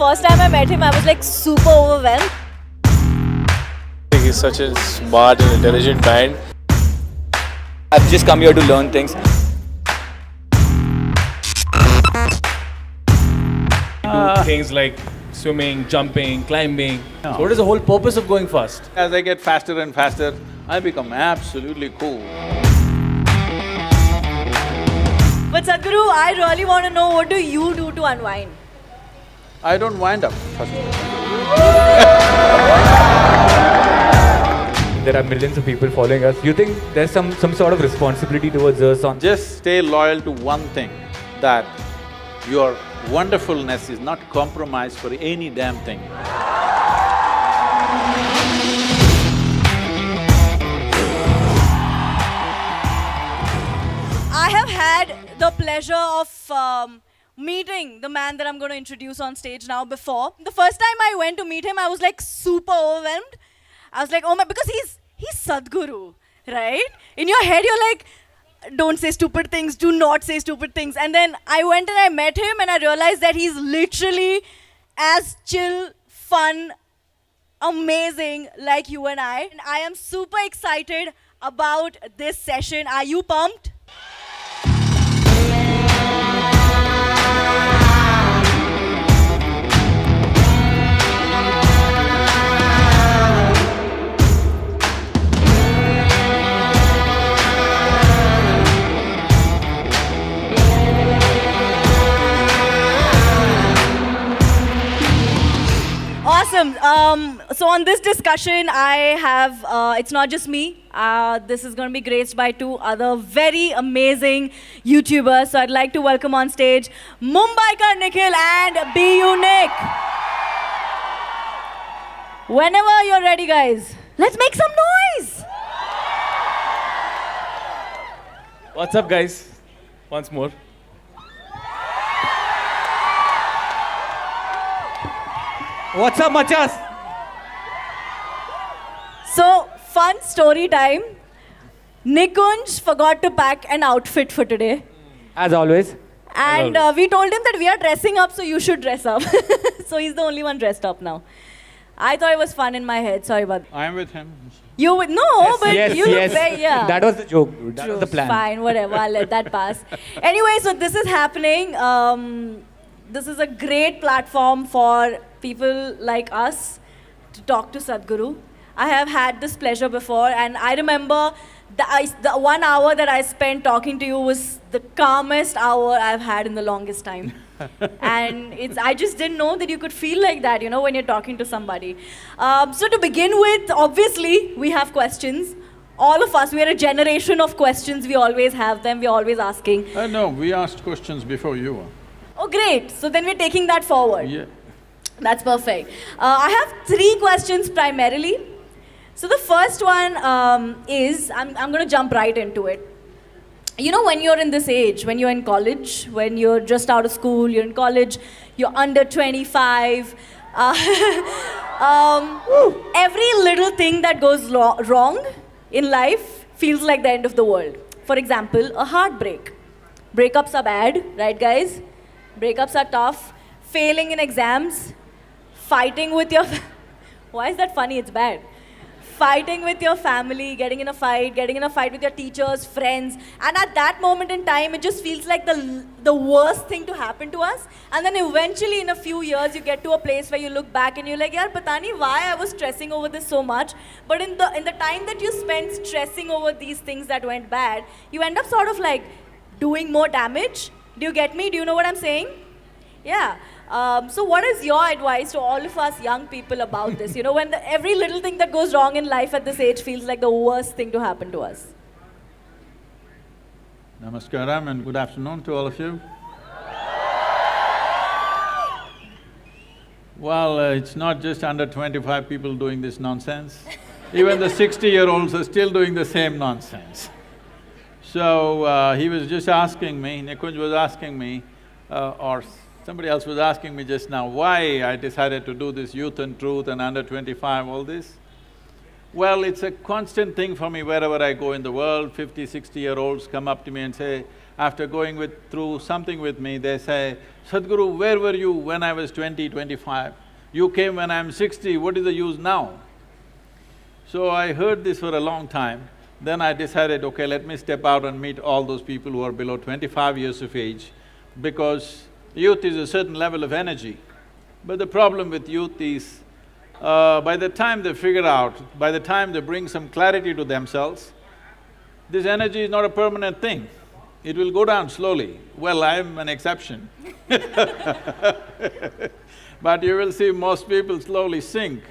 first time I met him, I was like super overwhelmed. He's such a smart and intelligent man. I've just come here to learn things. Do things like swimming, jumping, climbing. So what is the whole purpose of going fast? As I get faster and faster, I become absolutely cool. But Sadhguru, I really want to know, what do you do to unwind? I don't wind up, first of all. There are millions of people following us. You think there's some sort of responsibility towards us on… Just stay loyal to one thing, that your wonderfulness is not compromised for any damn thing. I have had the pleasure of meeting the man that I'm going to introduce on stage now before. The first time I went to meet him, I was like super overwhelmed. I was like, oh my, because he's Sadhguru, right? In your head, you're like, don't say stupid things, do not say stupid things. And then I went and I met him and I realized that he's literally as chill, fun, amazing like you and I. And I am super excited about this session. Are you pumped? Awesome. So on this discussion, I have, it's not just me. This is going to be graced by two other very amazing YouTubers. So I'd like to welcome on stage Mumbiker Nikhil and BeYouNick. Whenever you're ready, guys, let's make some noise. What's up, guys? Once more. What's up, machas? So, fun story time. Nikunj forgot to pack an outfit for today. As always. And we told him that we are dressing up, so you should dress up. So he's the only one dressed up now. I thought it was fun in my head. Sorry about that. I am with him. You would no, but yes, you look very That was the joke, dude. That True. was the plan. Fine, whatever. I'll let that pass. Anyway, so this is happening. This is a great platform for people like us to talk to Sadhguru. I have had this pleasure before, and I remember the 1 hour that I spent talking to you was the calmest hour I've had in the longest time. And I just didn't know that you could feel like that, you know, when you're talking to somebody. So to begin with, obviously, we have questions. All of us, we are a generation of questions. We always have them. We're always asking. No, we asked questions before you. Oh, great. So then we're taking that forward. Yeah. That's perfect. I have 3 questions primarily. So the first one is, I'm going to jump right into it. You know, when you're in this age, when you're in college, when you're just out of school, you're in college, you're under 25, every little thing that goes wrong in life feels like the end of the world. For example, a heartbreak. Breakups are bad, right guys? Breakups are tough. Failing in exams, fighting with your… Why is that funny? It's bad. Fighting with your family, getting in a fight with your teachers, friends. And at that moment in time, it just feels like the worst thing to happen to us. And then eventually, in a few years, you get to a place where you look back and you're like, yaar, pata nahi why I was stressing over this so much. But in the time that you spent stressing over these things that went bad, you end up sort of like doing more damage. Do you get me? Do you know what I'm saying? Yeah. So what is your advice to all of us young people about this? You know, when every little thing that goes wrong in life at this age feels like the worst thing to happen to us. Namaskaram and good afternoon to all of you. Well, it's not just under 25 people doing this nonsense. Even the 60-year-olds are still doing the same nonsense. So, he was just asking me, Nikunj was asking me, or somebody else was asking me just now, why I decided to do this youth and truth and under 25, all this. Well, it's a constant thing for me wherever I go in the world. 50, 60-year-olds come up to me and say, after going through something with me, they say, Sadhguru, where were you when I was 20, 25? You came when I'm 60, what is the use now? So I heard this for a long time. Then I decided, okay, let me step out and meet all those people who are below 25 years of age, because youth is a certain level of energy. But the problem with youth is, by the time they figure out, by the time they bring some clarity to themselves, this energy is not a permanent thing. It will go down slowly. Well, I'm an exception. But you will see most people slowly sink.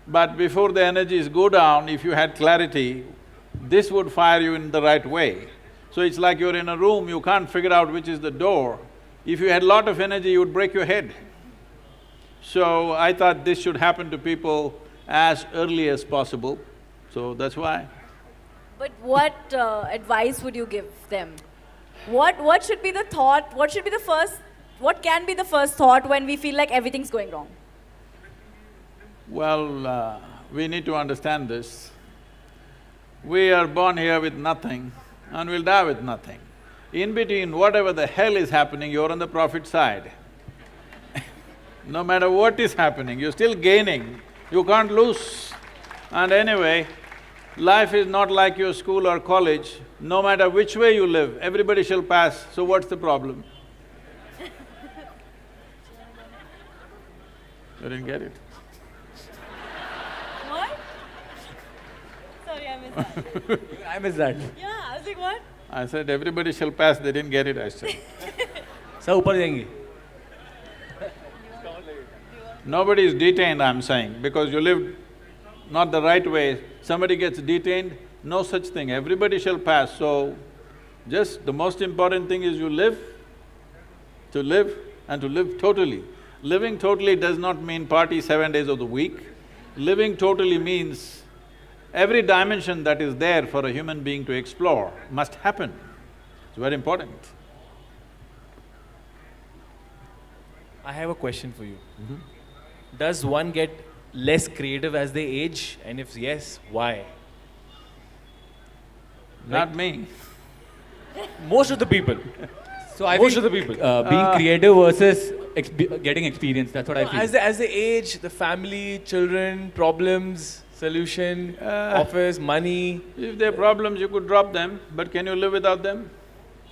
But before the energies go down, if you had clarity, this would fire you in the right way. So it's like you're in a room, you can't figure out which is the door. If you had lot of energy, you would break your head. So I thought this should happen to people as early as possible, so that's why. But what advice would you give them? What should be the thought, what can be the first thought when we feel like everything's going wrong? Well, we need to understand this. We are born here with nothing and we'll die with nothing. In between, whatever the hell is happening, you're on the profit side. No matter what is happening, you're still gaining, you can't lose. And anyway, life is not like your school or college. No matter which way you live, everybody shall pass, so what's the problem? You didn't get it? What? Sorry, I missed that. I missed that. Yeah, I was like, what? I said, everybody shall pass, they didn't get it, I said. Sir, ऊपर जाएंगे. Nobody is detained, I'm saying, because you lived not the right way, somebody gets detained, no such thing, everybody shall pass, so just the most important thing is you live, and to live totally. Living totally does not mean party 7 days of the week. Living totally means every dimension that is there for a human being to explore must happen. It's very important. I have a question for you. Does one get less creative as they age? And if yes, why? Not me. Most of the people. So I Most think of the people. being creative versus getting experience, that's what I feel. As they age, the family, children, problems, solution, office, money. If there are problems, you could drop them, but can you live without them?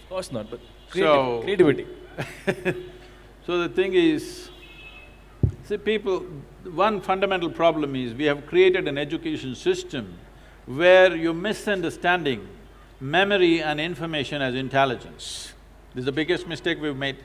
Of course not, but So- creativity. So the thing is, see people, one fundamental problem is we have created an education system where you're misunderstanding memory and information as intelligence. This is the biggest mistake we've made.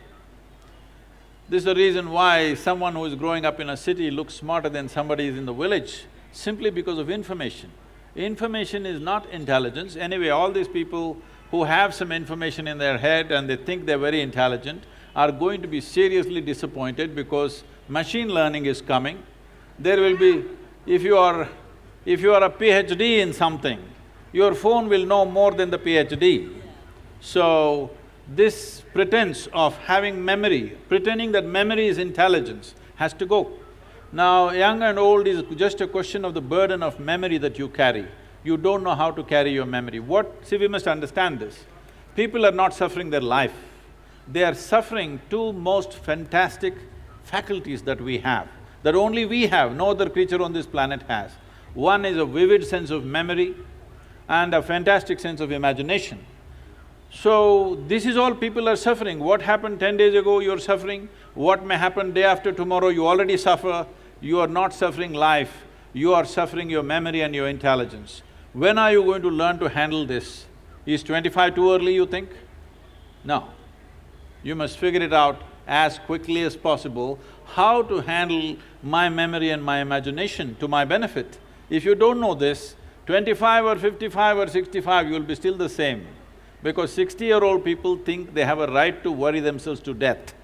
This is the reason why someone who is growing up in a city looks smarter than somebody is in the village, simply because of information. Information is not intelligence. Anyway, all these people who have some information in their head and they think they're very intelligent are going to be seriously disappointed because machine learning is coming. There will be… if you are a PhD in something, your phone will know more than the PhD. So, this pretense of having memory, pretending that memory is intelligence, has to go. Now, young and old is just a question of the burden of memory that you carry. You don't know how to carry your memory. See, we must understand this. People are not suffering their life. They are suffering two most fantastic faculties that we have, that only we have, no other creature on this planet has. One is a vivid sense of memory and a fantastic sense of imagination. So, this is all people are suffering. What happened 10 days ago, you're suffering. What may happen day after tomorrow, you already suffer. You are not suffering life, you are suffering your memory and your intelligence. When are you going to learn to handle this? Is 25 too early, you think? No. You must figure it out as quickly as possible, how to handle my memory and my imagination to my benefit. If you don't know this, 25 or 55 or 65, you will be still the same. Because 60-year-old people think they have a right to worry themselves to death.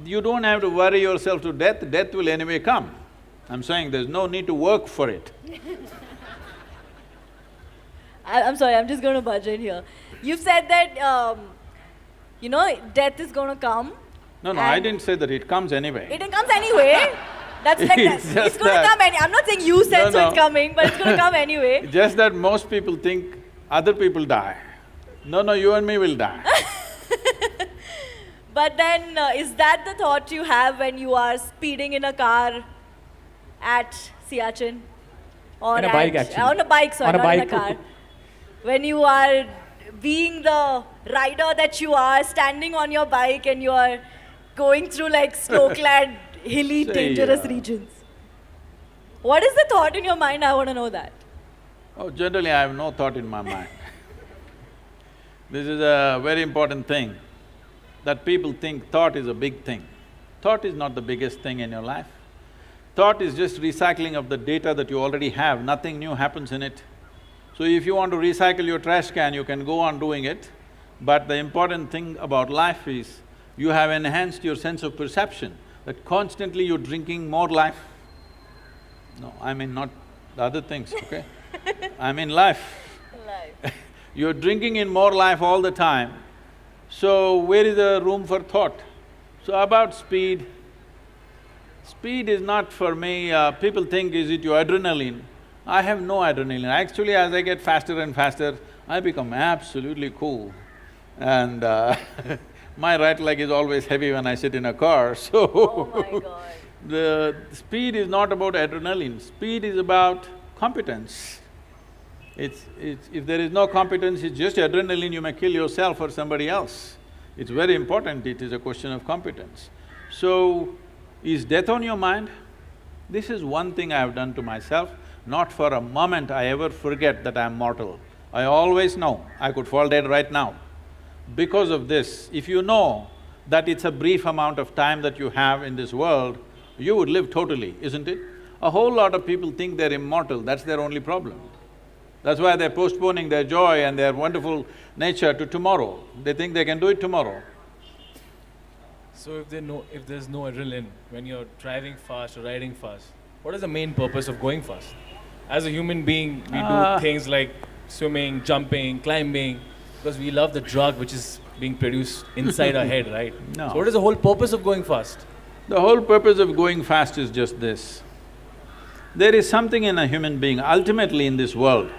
You don't have to worry yourself to death, death will anyway come. I'm saying there's no need to work for it. I'm sorry, I'm just gonna budge in here. You've said that, death is gonna come. No, I didn't say that, it comes anyway. It comes anyway. That's like that. It's just It's gonna that- come I'm not saying you said No, so no. it's coming, but it's gonna come anyway. Just that most people think other people die. No, you and me will die. But then, is that the thought you have when you are speeding in a car at Siachen? Or On a bike, actually. On a bike, sorry, On a not in a bike. car. When you are being the rider that you are, standing on your bike and you are going through like snow-clad, hilly, Say, dangerous regions. What is the thought in your mind? I want to know that. Oh, generally I have no thought in my mind. This is a very important thing, that people think thought is a big thing. Thought is not the biggest thing in your life. Thought is just recycling of the data that you already have, nothing new happens in it. So if you want to recycle your trash can, you can go on doing it, but the important thing about life is you have enhanced your sense of perception, that constantly you're drinking more life. No, I mean not the other things, okay? I mean life. Life. You're drinking in more life all the time, so where is the room for thought? So about speed, speed is not for me, people think, is it your adrenaline? I have no adrenaline. Actually, as I get faster and faster, I become absolutely cool. And my right leg is always heavy when I sit in a car, so Oh my God. the speed is not about adrenaline, speed is about competence. If there is no competence, it's just adrenaline, you may kill yourself or somebody else. It's very important, it is a question of competence. So, is death on your mind? This is one thing I have done to myself, not for a moment I ever forget that I am mortal. I always know I could fall dead right now. Because of this, if you know that it's a brief amount of time that you have in this world, you would live totally, isn't it? A whole lot of people think they're immortal, that's their only problem. That's why they're postponing their joy and their wonderful nature to tomorrow. They think they can do it tomorrow. So if there's no adrenaline when you're driving fast or riding fast, what is the main purpose of going fast? As a human being, we do things like swimming, jumping, climbing, because we love the drug which is being produced inside our head, right? No. So what is the whole purpose of going fast? The whole purpose of going fast is just this. There is something in a human being, ultimately in this world,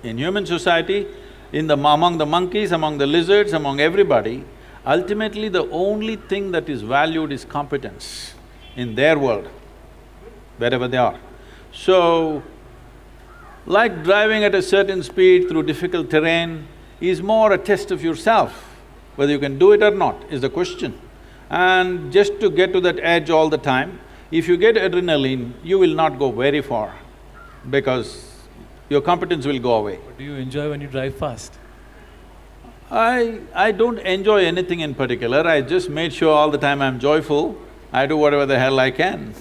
in human society, among the monkeys, among the lizards, among everybody, ultimately the only thing that is valued is competence in their world, wherever they are. So, like driving at a certain speed through difficult terrain is more a test of yourself. Whether you can do it or not is the question. And just to get to that edge all the time, if you get adrenaline, you will not go very far because your competence will go away. What do you enjoy when you drive fast? I don't enjoy anything in particular, I just made sure all the time I'm joyful, I do whatever the hell I can.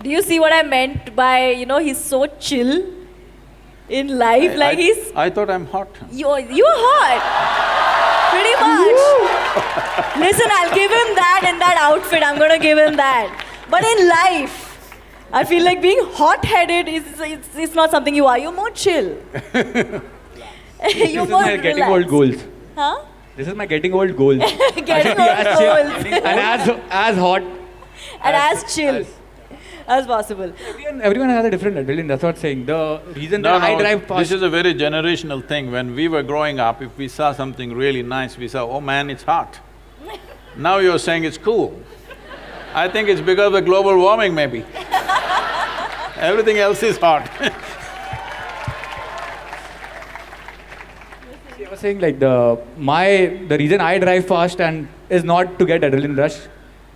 Do you see what I meant by, he's so chill in life, I thought I'm hot. You're hot, pretty much. Listen, I'll give him that in that outfit, I'm gonna give him that. But in life, I feel like being hot-headed it's not something you are, you're more chill. This You're is more my getting relaxed. old goals. Huh? This is my getting old goals. Getting old goals. And as hot And as chill as possible. everyone has a different adrenaline, that's what I'm saying. The reason that I drive fast… This is a very generational thing. When we were growing up, if we saw something really nice, we saw, oh man, it's hot. Now you're saying it's cool. I think it's because of the global warming maybe. Everything else is hot. I was saying like the reason I drive fast and is not to get adrenaline rush,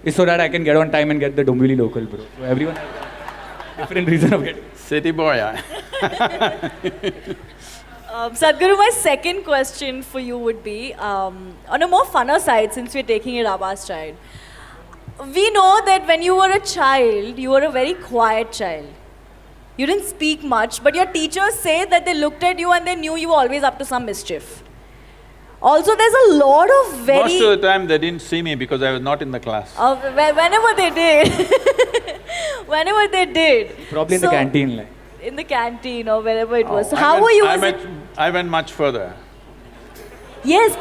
is so that I can get on time and get the Dombivli local, bro. So everyone has a different reason of getting… City boy, Sadhguru, my second question for you would be, on a more funner side, since we're taking it up our stride. We know that when you were a child, you were a very quiet child. You didn't speak much, but your teachers say that they looked at you and they knew you were always up to some mischief. Also, there's a lot of very… Most of the time they didn't see me because I was not in the class. Whenever they did. Whenever they did. Probably in the canteen, like. In the canteen or wherever it was. So I how went- were you I as a… went much further. Yes,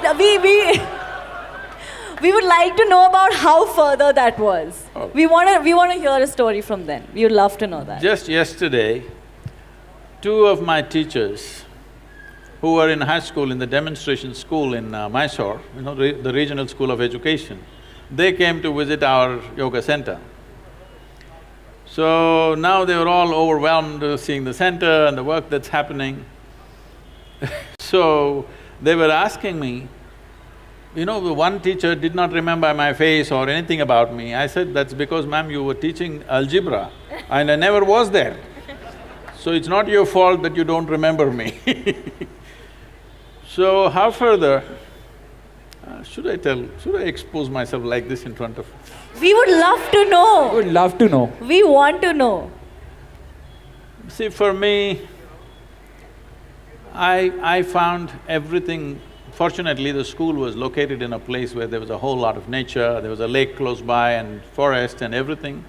We would like to know about how further that was. Oh. We wanna hear a story from then. We would love to know that. Just yesterday, two of my teachers who were in high school, in the demonstration school in Mysore, the regional school of education, they came to visit our yoga center. So now they were all overwhelmed seeing the center and the work that's happening. So they were asking me, the one teacher did not remember my face or anything about me. I said, that's because, ma'am, you were teaching algebra and I never was there. So it's not your fault that you don't remember me. So how further? Should I expose myself like this in front of… We would love to know. Would love to know. We want to know. See, for me, I found everything… Fortunately, the school was located in a place where there was a whole lot of nature, there was a lake close by and forest and everything.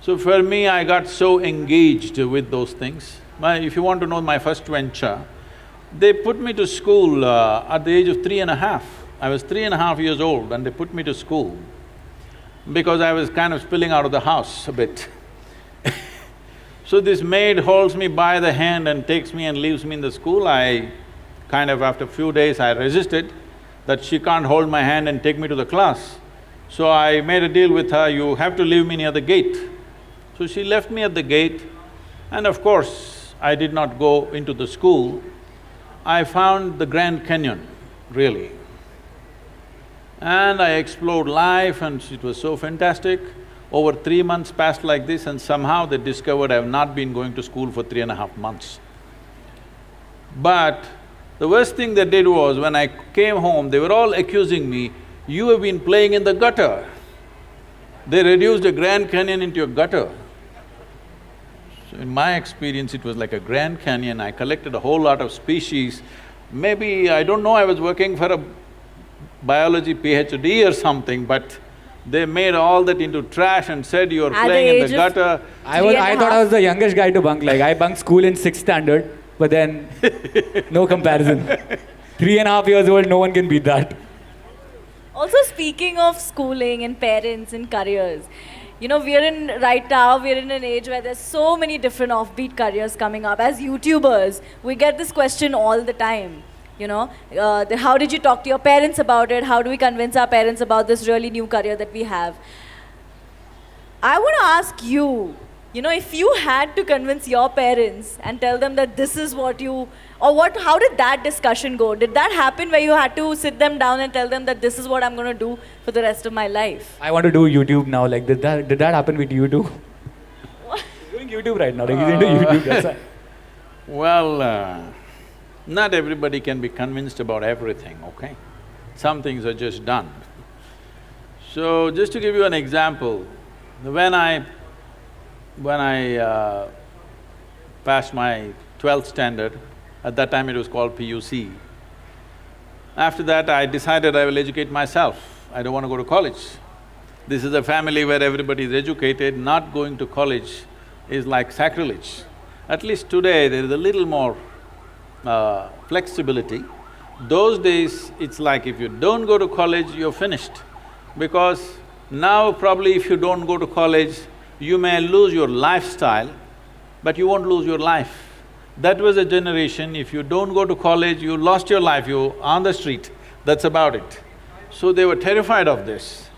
So for me, I got so engaged with those things. If you want to know my first venture, they put me to school at the age of 3.5. I was 3.5 years old and they put me to school because I was kind of spilling out of the house a bit. So this maid holds me by the hand and takes me and leaves me in the school. After a few days, I resisted that she can't hold my hand and take me to the class. So I made a deal with her, you have to leave me near the gate. So she left me at the gate and of course, I did not go into the school. I found the Grand Canyon, really. And I explored life and it was so fantastic. Over 3 months passed like this and somehow they discovered I have not been going to school for 3.5 months. But the worst thing they did was, when I came home, they were all accusing me, you have been playing in the gutter. They reduced a Grand Canyon into a gutter. So in my experience, it was like a Grand Canyon. I collected a whole lot of species. Maybe, I don't know, I was working for a biology PhD or something, but they made all that into trash and said you are playing in the gutter. I thought I was the youngest guy to bunk, like I bunked school in 6th standard, but then no comparison. 3.5 years old, no one can beat that. Also, speaking of schooling and parents and careers, right now, we're in an age where there's so many different offbeat careers coming up. As YouTubers, we get this question all the time. How did you talk to your parents about it? How do we convince our parents about this really new career that we have? I want to ask you, if you had to convince your parents and tell them that this is what you… how did that discussion go? Did that happen where you had to sit them down and tell them that this is what I'm going to do for the rest of my life? I want to do YouTube now, like did that happen with you too? What? He's doing YouTube right now, like he's into YouTube, that's why. Well, not everybody can be convinced about everything, okay? Some things are just done. So, just to give you an example, when I passed my 12th standard, at that time it was called PUC. After that, I decided I will educate myself. I don't want to go to college. This is a family where everybody is educated. Not going to college is like sacrilege. At least today, there is a little more flexibility. Those days, it's like if you don't go to college, you're finished. Because now probably if you don't go to college, you may lose your lifestyle, but you won't lose your life. That was a generation, if you don't go to college, you lost your life, you're on the street, that's about it. So they were terrified of this.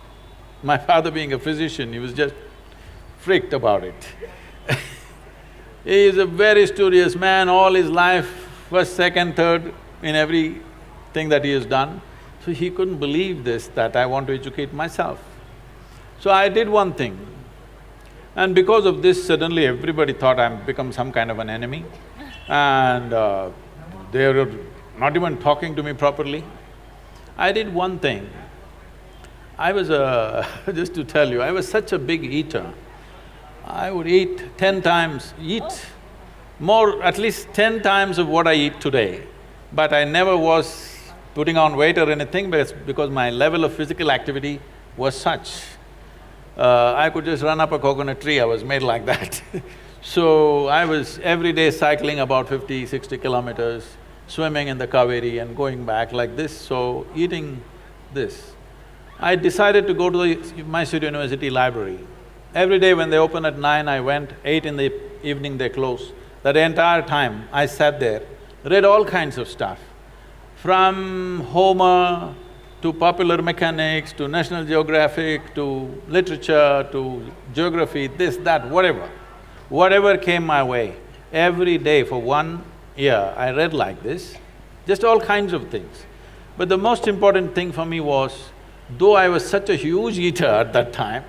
My father being a physician, he was just freaked about it. He is a very studious man, all his life, first, second, third in everything that he has done. So he couldn't believe this, that I want to educate myself. So I did one thing. And because of this, suddenly everybody thought I'm become some kind of an enemy. And they were not even talking to me properly. I did one thing. I was just to tell you, I was such a big eater. I would eat 10 times, at least 10 times of what I eat today. But I never was putting on weight or anything because my level of physical activity was such. I could just run up a coconut tree, I was made like that. So I was every day cycling about 50, 60 kilometers, swimming in the Kaveri and going back like this, so eating this. I decided to go to the Mysore University library. Every day when they open at 9, I went, 8 in the evening they close. That entire time, I sat there, read all kinds of stuff. From Homer to popular mechanics, to National Geographic, to literature, to geography, this, that, whatever. Whatever came my way, every day for 1 year, I read like this, just all kinds of things. But the most important thing for me was, though I was such a huge eater at that time,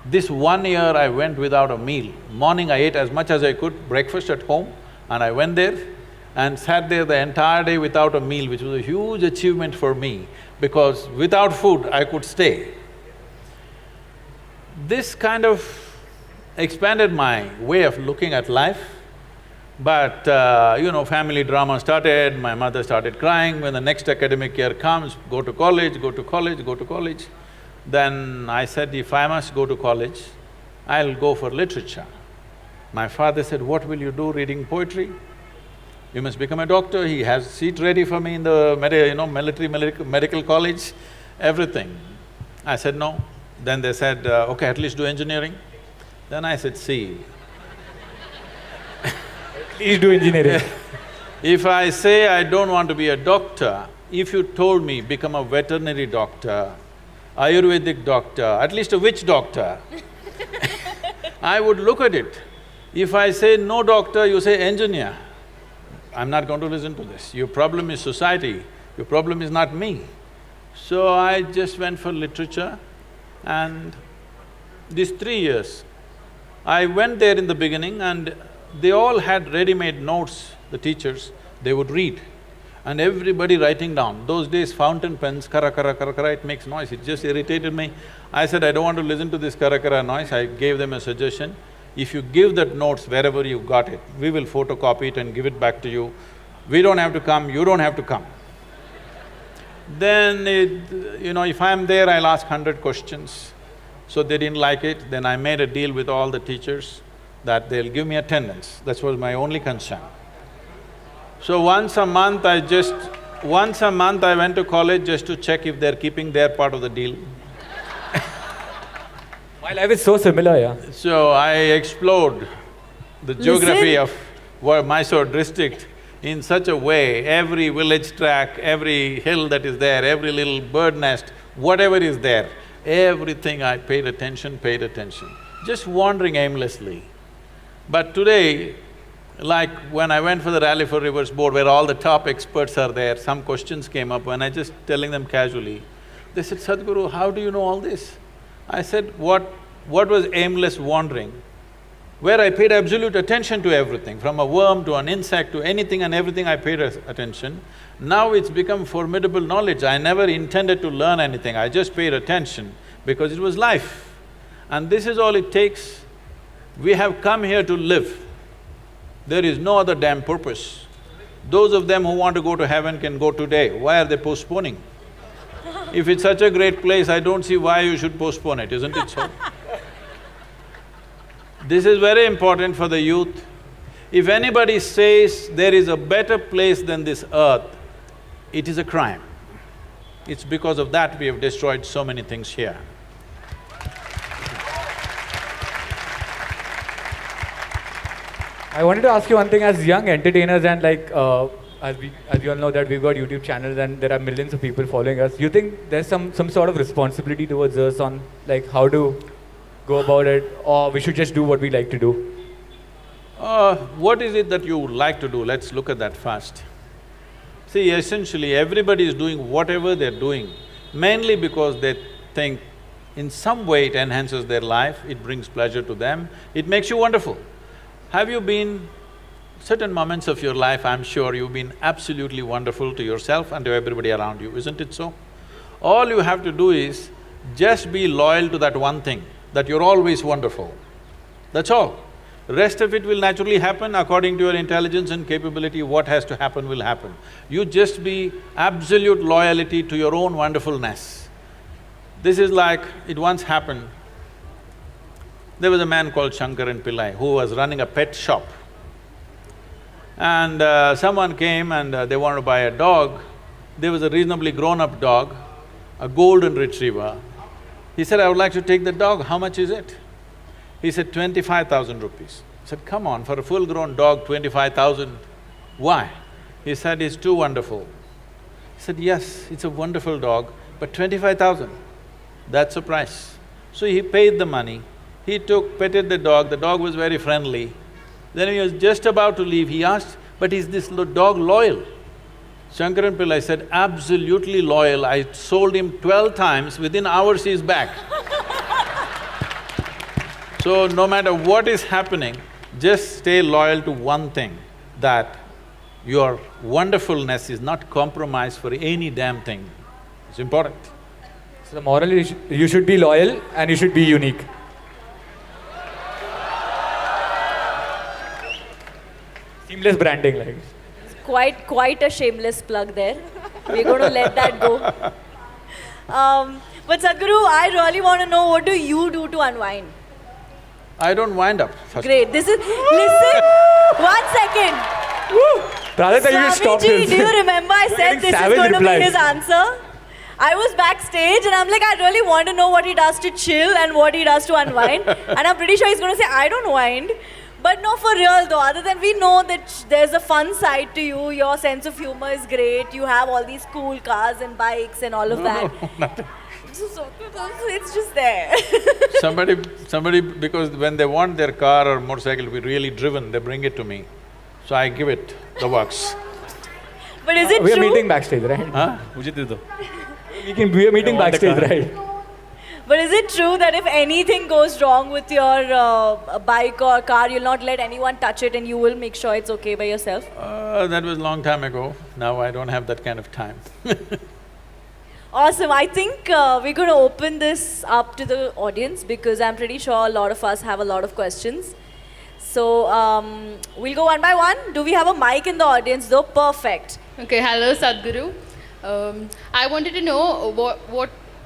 this 1 year I went without a meal. Morning I ate as much as I could, breakfast at home, and I went there and sat there the entire day without a meal, which was a huge achievement for me, because without food I could stay. This kind of expanded my way of looking at life, but family drama started, my mother started crying when the next academic year comes, go to college, go to college, go to college. Then I said, if I must go to college, I'll go for literature. My father said, what will you do reading poetry? You must become a doctor. He has seat ready for me in the medical college, everything. I said, no. Then they said, okay, at least do engineering. Then I said, see, Please do engineering. if I say I don't want to be a doctor, if you told me become a veterinary doctor, Ayurvedic doctor, at least a witch doctor, I would look at it. If I say no doctor, you say engineer, I'm not going to listen to this. Your problem is society, your problem is not me. So I just went for literature, and these 3 years, I went there in the beginning and they all had ready-made notes, the teachers, they would read. And everybody writing down. Those days fountain pens, kara kara kara kara, it makes noise, it just irritated me. I said, I don't want to listen to this kara kara noise. I gave them a suggestion, if you give that notes wherever you got it, we will photocopy it and give it back to you. We don't have to come, you don't have to come. Then if I'm there, I'll ask 100 questions. So they didn't like it, then I made a deal with all the teachers that they'll give me attendance. That was my only concern. So once a month I went to college just to check if they're keeping their part of the deal. My life is so similar, yeah. So I explored the geography of Mysore district in such a way, every village track, every hill that is there, every little bird nest, whatever is there, everything I paid attention, just wandering aimlessly. But today, like when I went for the Rally for Rivers board where all the top experts are there, some questions came up when I just telling them casually, they said, Sadhguru, how do you know all this? I said, what was aimless wandering? Where I paid absolute attention to everything, from a worm to an insect to anything and everything I paid attention. Now it's become formidable knowledge. I never intended to learn anything, I just paid attention because it was life. And this is all it takes. We have come here to live. There is no other damn purpose. Those of them who want to go to heaven can go today. Why are they postponing? If it's such a great place, I don't see why you should postpone it, isn't it so? This is very important for the youth. If anybody says there is a better place than this earth, it is a crime. It's because of that we have destroyed so many things here. I wanted to ask you one thing, as young entertainers and as we all know that we've got YouTube channels and there are millions of people following us, you think there's some sort of responsibility towards us on how to go about it, or we should just do what we like to do? What is it that you like to do? Let's look at that first. See, essentially everybody is doing whatever they're doing, mainly because they think in some way it enhances their life, it brings pleasure to them, it makes you wonderful. Have you been… certain moments of your life, I'm sure you've been absolutely wonderful to yourself and to everybody around you, isn't it so? All you have to do is just be loyal to that one thing, that you're always wonderful. That's all. Rest of it will naturally happen according to your intelligence and capability. What has to happen will happen. You just be absolute loyalty to your own wonderfulness. This is like, it once happened, there was a man called Shankaran Pillai who was running a pet shop. And someone came and they wanted to buy a dog. There was a reasonably grown-up dog, a golden retriever. He said, I would like to take the dog, how much is it? He said, 25,000 rupees. I said, come on, for a full-grown dog, 25,000, why? He said, it's too wonderful. He said, yes, it's a wonderful dog, but 25,000, that's the price. So he paid the money, he petted the dog was very friendly. Then he was just about to leave, he asked, but is this dog loyal? Shankaran Pillai said, absolutely loyal, I sold him 12 times, within hours he's back. So no matter what is happening, just stay loyal to one thing, that your wonderfulness is not compromised for any damn thing. It's important. So the moral is you should be loyal and you should be unique. Seamless branding, like. Quite a shameless plug there. We're going to let that go. But Sadhguru, I really want to know, what do you do to unwind? I don't wind up. Great. This is… Listen, 1 second. Prajakta, you stop Swamiji, this. do you remember I said this is going to be his answer? I was backstage and I'm like, I really want to know what he does to chill and what he does to unwind. And I'm pretty sure he's going to say, I don't wind. But no, for real though, other than we know that there's a fun side to you, your sense of humor is great, you have all these cool cars and bikes and all of that. No, nothing. So, it's just there. Somebody, because when they want their car or motorcycle to be really driven, they bring it to me. So I give it the works. But is it We true? are meeting backstage, right? Huh? We are meeting backstage, right? But is it true that if anything goes wrong with your bike or car, you'll not let anyone touch it and you will make sure it's okay by yourself? That was a long time ago. Now I don't have that kind of time. Awesome. I think we're going to open this up to the audience because I'm pretty sure a lot of us have a lot of questions. So we'll go one by one. Do we have a mic in the audience though? Perfect. Okay, hello Sadhguru. I wanted to know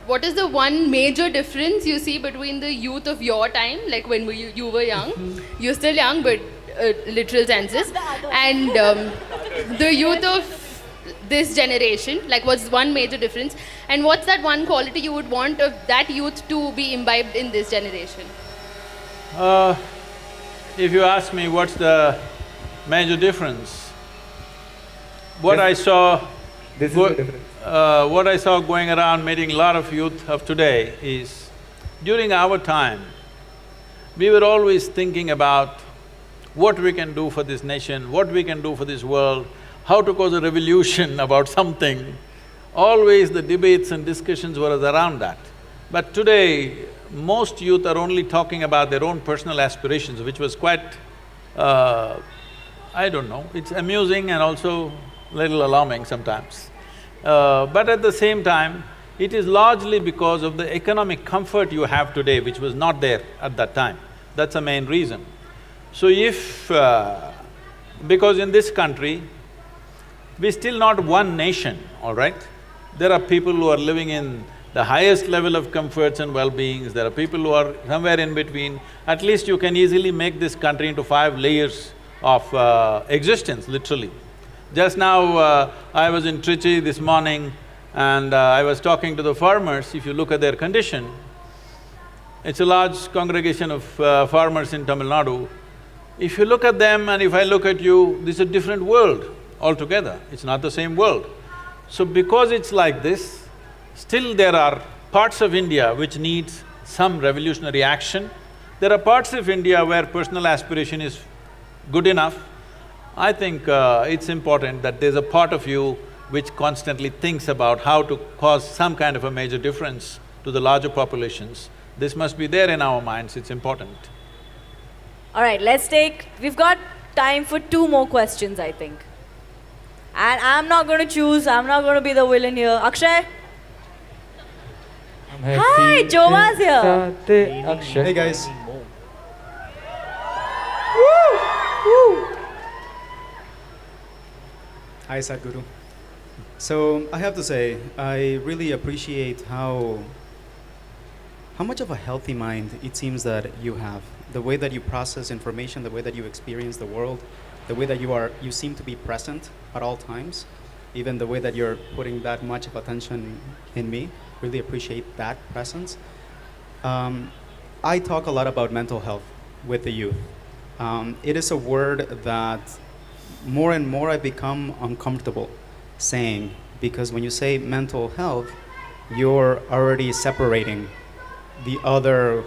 what is the one major difference you see between the youth of your time, like when you were young, you're still young but literal senses, and the youth of this generation, like what's one major difference, and what's that one quality you would want of that youth to be imbibed in this generation? If you ask me what's the major difference, what I saw… This is the difference. what I saw going around meeting a lot of youth of today is, during our time, we were always thinking about what we can do for this nation, what we can do for this world, how to cause a revolution about something. Always the debates and discussions were around that. But today, most youth are only talking about their own personal aspirations, which was quite… I don't know, it's amusing and also little alarming sometimes. But at the same time, it is largely because of the economic comfort you have today, which was not there at that time. That's the main reason. So if… because in this country, we're still not one nation, all right? There are people who are living in the highest level of comforts and well-beings, there are people who are somewhere in between. At least you can easily make this country into 5 layers of existence, literally. Just now, I was in Trichy this morning and I was talking to the farmers. If you look at their condition, it's a large congregation of farmers in Tamil Nadu. If you look at them and if I look at you, this is a different world altogether, it's not the same world. So because it's like this, still there are parts of India which needs some revolutionary action. There are parts of India where personal aspiration is good enough. I think it's important that there's a part of you which constantly thinks about how to cause some kind of a major difference to the larger populations. This must be there in our minds, it's important. All right, we've got time for 2 more questions, I think. And I'm not going to choose, I'm not going to be the villain here. Akshay? Hi, Jova's here. Hey guys. Hi Sadhguru. So I have to say, I really appreciate how much of a healthy mind it seems that you have. The way that you process information, the way that you experience the world, the way that you seem to be present at all times, even the way that you're putting that much of attention in me. really appreciate that presence. I talk a lot about mental health with the youth. It is a word that more and more I become uncomfortable saying, because when you say mental health, you're already separating the other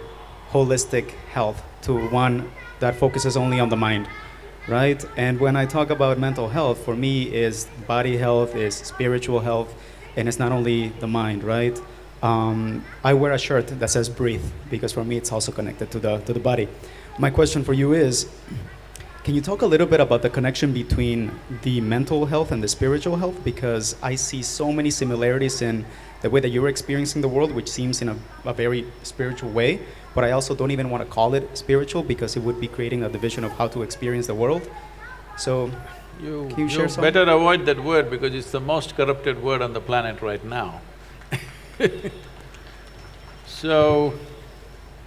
holistic health to one that focuses only on the mind, right? And when I talk about mental health, for me is body health, is spiritual health, and it's not only the mind, right? I wear a shirt that says breathe, because for me it's also connected to the body. My question for you is, can you talk a little bit about the connection between the mental health and the spiritual health? Because I see so many similarities in the way that you're experiencing the world, which seems in a very spiritual way, but I also don't even want to call it spiritual because it would be creating a division of how to experience the world. So, can you share some? better avoid that word because it's the most corrupted word on the planet right now. So,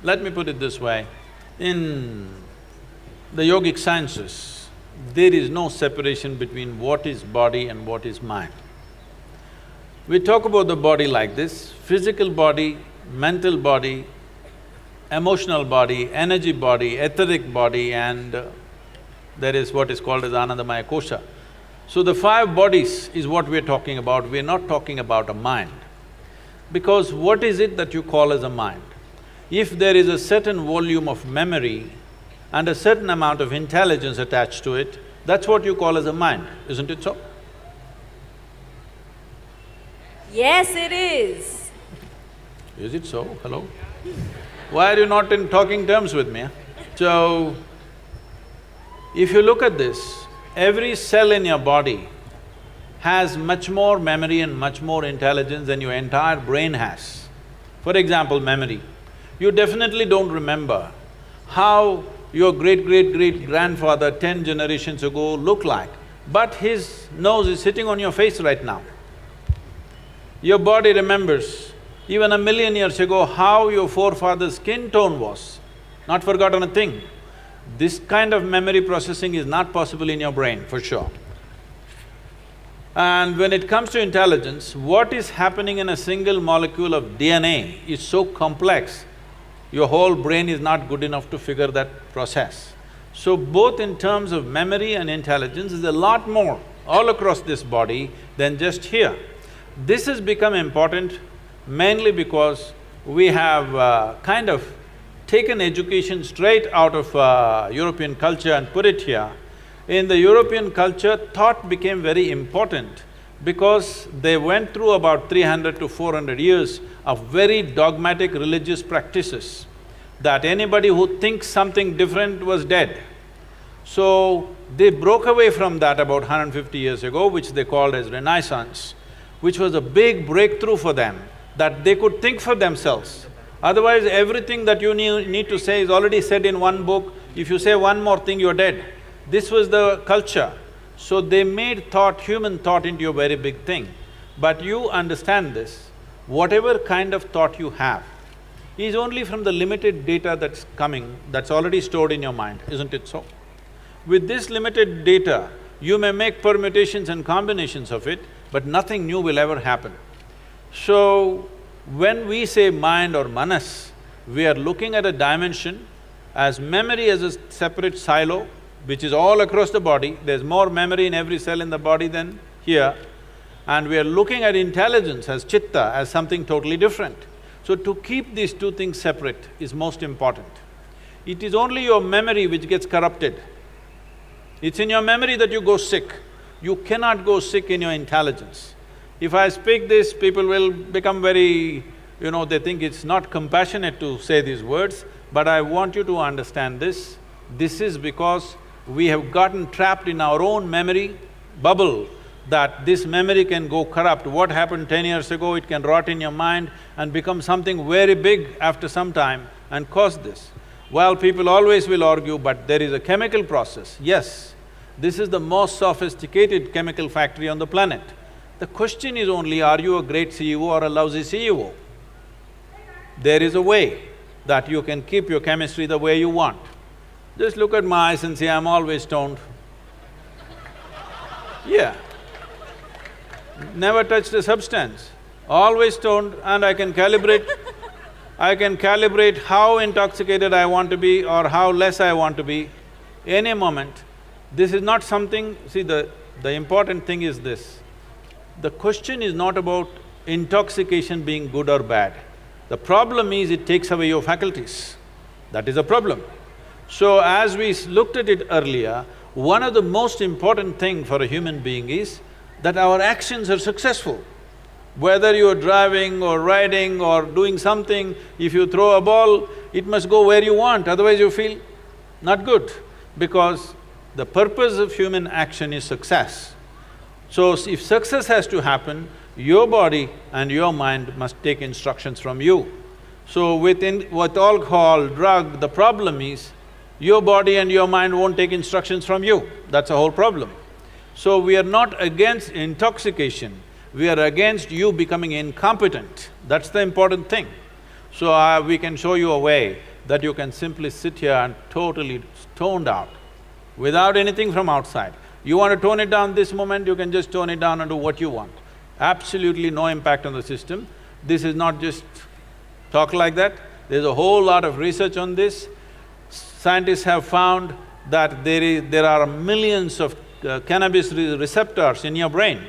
let me put it this way. In the yogic sciences, there is no separation between what is body and what is mind. We talk about the body like this: physical body, mental body, emotional body, energy body, etheric body, and there is what is called as Anandamaya Kosha. So the 5 bodies is what we're talking about, we're not talking about a mind. Because what is it that you call as a mind? If there is a certain volume of memory and a certain amount of intelligence attached to it, that's what you call as a mind, isn't it so? Yes, it is. Is it so? Hello? Why are you not in talking terms with me? So, if you look at this, every cell in your body has much more memory and much more intelligence than your entire brain has. For example, memory. You definitely don't remember how your great-great-great-grandfather 10 generations ago looked like, but his nose is sitting on your face right now. Your body remembers even 1,000,000 years ago how your forefather's skin tone was, not forgotten a thing. This kind of memory processing is not possible in your brain, for sure. And when it comes to intelligence, what is happening in a single molecule of DNA is so complex, your whole brain is not good enough to figure that process. So both in terms of memory and intelligence, is a lot more all across this body than just here. This has become important mainly because we have kind of taken education straight out of European culture and put it here. In the European culture, thought became very important because they went through about 300 to 400 years of very dogmatic religious practices, that anybody who thinks something different was dead. So, they broke away from that about 150 years ago, which they called as Renaissance, which was a big breakthrough for them, that they could think for themselves. Otherwise, everything that you need to say is already said in one book. If you say one more thing, you're dead. This was the culture. So they made thought, human thought, into a very big thing. But you understand this, whatever kind of thought you have is only from the limited data that's coming, that's already stored in your mind, isn't it so? With this limited data, you may make permutations and combinations of it, but nothing new will ever happen. So, when we say mind or manas, we are looking at a dimension as memory as a separate silo, which is all across the body. There's more memory in every cell in the body than here. And we are looking at intelligence as chitta, as something totally different. So to keep these two things separate is most important. It is only your memory which gets corrupted. It's in your memory that you go sick. You cannot go sick in your intelligence. If I speak this, people will become very… they think it's not compassionate to say these words, but I want you to understand this. This is because we have gotten trapped in our own memory bubble, that this memory can go corrupt. What happened 10 years ago, it can rot in your mind and become something very big after some time and cause this. Well, people always will argue, but there is a chemical process. Yes, this is the most sophisticated chemical factory on the planet. The question is only, are you a great CEO or a lousy CEO? There is a way that you can keep your chemistry the way you want. Just look at my eyes and say, I'm always stoned. Yeah. Never touched a substance. always stoned, and I can calibrate how intoxicated I want to be or how less I want to be, any moment. This is not something… See, the important thing is this. The question is not about intoxication being good or bad. The problem is it takes away your faculties. That is a problem. So as we looked at it earlier, one of the most important thing for a human being is that our actions are successful. Whether you're driving or riding or doing something, if you throw a ball, it must go where you want, otherwise you feel not good, because the purpose of human action is success. So if success has to happen, your body and your mind must take instructions from you. So with alcohol, drug, the problem is your body and your mind won't take instructions from you. That's the whole problem. So we are not against intoxication, we are against you becoming incompetent. That's the important thing. So we can show you a way that you can simply sit here and totally stoned out, without anything from outside. You want to tone it down this moment, you can just tone it down and do what you want. Absolutely no impact on the system. This is not just talk like that, there's a whole lot of research on this. Scientists have found that there are millions of cannabis receptors in your brain.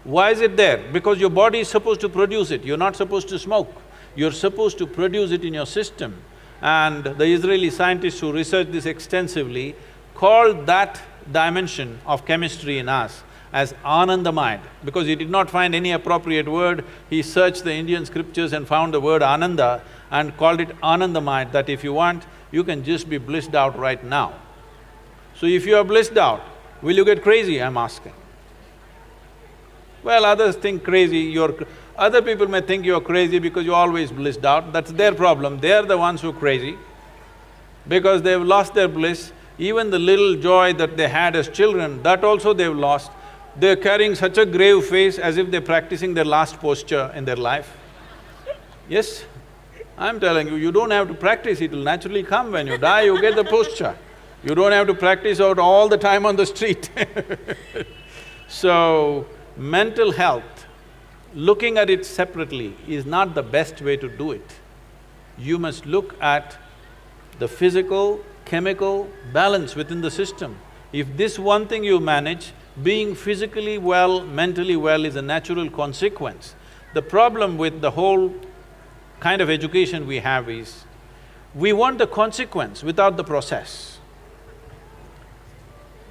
Why is it there? Because your body is supposed to produce it, you're not supposed to smoke. You're supposed to produce it in your system. And the Israeli scientists who researched this extensively called that dimension of chemistry in us as Anandamaya, because he did not find any appropriate word. He searched the Indian scriptures and found the word Ananda and called it Anandamaya, that if you want, you can just be blissed out right now. So if you are blissed out, will you get crazy, I'm asking? Well, others think crazy, other people may think you're crazy because you're always blissed out, that's their problem. They're the ones who are crazy because they've lost their bliss. Even the little joy that they had as children, that also they've lost. They're carrying such a grave face as if they're practicing their last posture in their life. Yes, I'm telling you, you don't have to practice, it'll naturally come. When you die, you get the posture. You don't have to practice out all the time on the street. So, mental health, looking at it separately is not the best way to do it. You must look at the physical, chemical balance within the system. If this one thing you manage, being physically well, mentally well is a natural consequence. The problem with the whole kind of education we have is, we want the consequence without the process.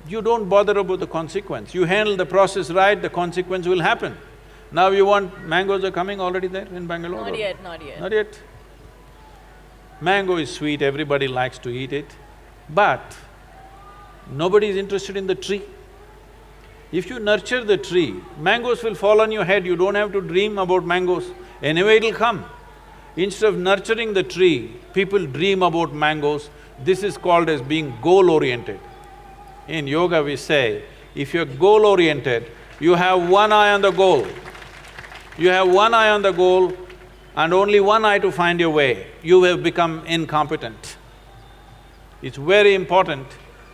You don't bother about the consequence, you handle the process right, the consequence will happen. Now you want… mangoes are coming already there in Bangalore? Not yet, not yet. Not yet. Mango is sweet, everybody likes to eat it, but nobody is interested in the tree. If you nurture the tree, mangoes will fall on your head, you don't have to dream about mangoes, anyway it'll come. Instead of nurturing the tree, people dream about mangoes. This is called as being goal-oriented. In yoga we say, if you're goal-oriented, you have one eye on the goal. You have one eye on the goal and only one eye to find your way, you have become incompetent. It's very important